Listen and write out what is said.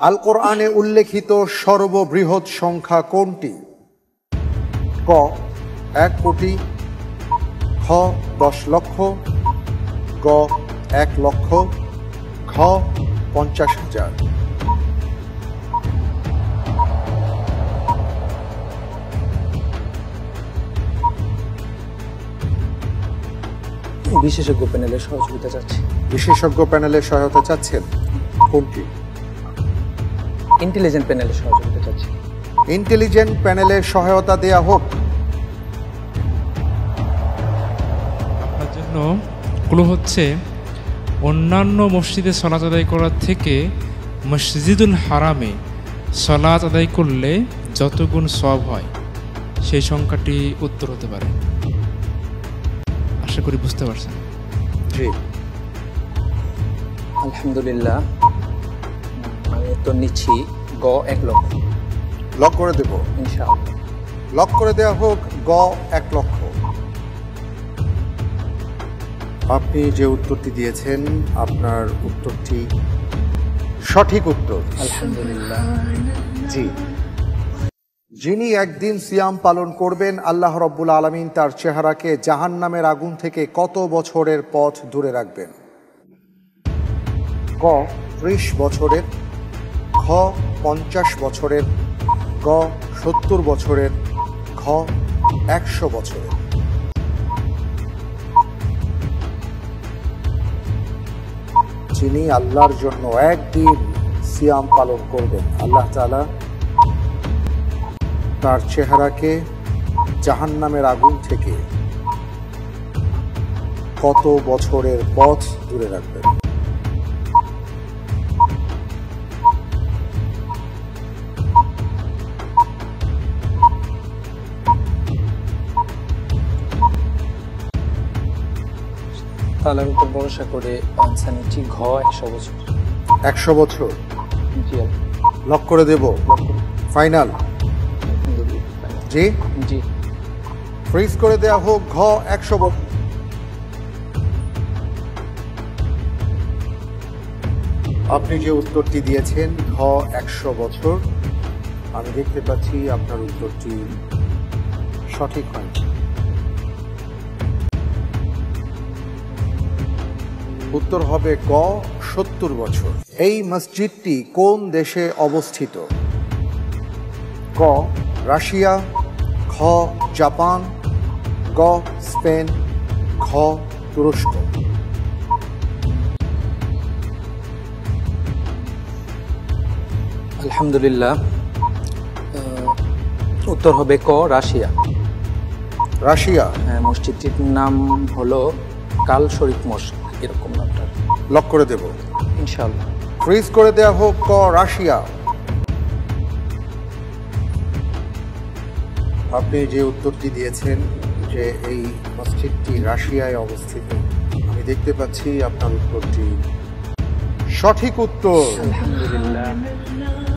আল কোরআনে উল্লেখিত সর্ববৃহৎ সংখ্যা কোনটি? ক 1 কোটি, খ 10 লক্ষ, গ 1 লক্ষ, খ 50,000। বিশেষজ্ঞ প্যানেলের সহযোগিতা চাচ্ছি। বিশেষজ্ঞ প্যানেলের সহায়তা চাচ্ছেন? কোনটি? ইন্টেলিজেন্ট প্যানেলের সহযোগিতা চাচ্ছি। ইন্টেলিজেন্ট প্যানেলের সহায়তা দেয়া হোক। আপনার জন্য ক্লু হচ্ছে, অন্যান্য মসজিদে সালাত আদায় করার থেকে মসজিদুল হারামে সালাত আদায় করলে যত গুণ সওয়াব হয় সেই সংখ্যাটি উত্তর হতে পারে। আশা করি বুঝতে পারছেন। জি, আলহামদুলিল্লাহ, আমি উত্তর নিচ্ছি গ 1 লক্ষ। লক করে দেব। ইনশাআল্লাহ। লক করে দেয়া হোক গ 1 লক্ষ। আপনি যে উত্তরটি দিয়েছেন আপনার উত্তরটি সঠিক উত্তর। আলহামদুলিল্লাহ। জি, যিনি একদিন সিয়াম পালন করবেন আল্লাহ রাব্বুল আলামিন তার চেহারাকে জাহান্নামের আগুন থেকে কত বছরের পথ দূরে রাখবেন? ক 30 বছরের, খ 50 বছরের, গ 70 বছরের, ঘ 100 বছরের। যিনি আল্লাহর জন্য একদিন সিয়াম পালন করবেন আল্লাহ তাআলা তার চেহারাকে জাহান্নামের আগুন থেকে কত বছরের পথ দূরে রাখবেন? তাহলে আমি তো ভরসা করে আনসার নিচ্ছি ঘ 100 বছর। 100 বছর জি, লক করে দেব। ফাইনাল? আলহামদুলিল্লাহ। জি জি, ফ্রিজ করে দেয়া হোক ঘ 100 বছর। আপনি যে উত্তরটি দিয়েছেন ঘ 100 বছর, আমি দেখতে পাচ্ছি আপনার উত্তরটি সঠিক হয়নি। উত্তর হবে গ 70 বছর। এই মসজিদটি কোন দেশে অবস্থিত? ক রাশিয়া, খ জাপান, গ স্পেন, খ তুরস্ক। আলহামদুলিল্লাহ, উত্তর হবে ক রাশিয়া। রাশিয়া? হ্যাঁ, মসজিদটির নাম হলো কাল শরীফ মসজিদ, এরকম নামটা। লক করে দেব। ইনশাআল্লাহ। ফ্রিজ করে দেয়া হোক ক রাশিয়া। আপনি যে উত্তরটি দিয়েছেন যে এই মসজিদটি রাশিয়ায় অবস্থিত, আমি দেখতে পাচ্ছি আপনার উত্তরটি সঠিক উত্তর। আলহামদুলিল্লাহ।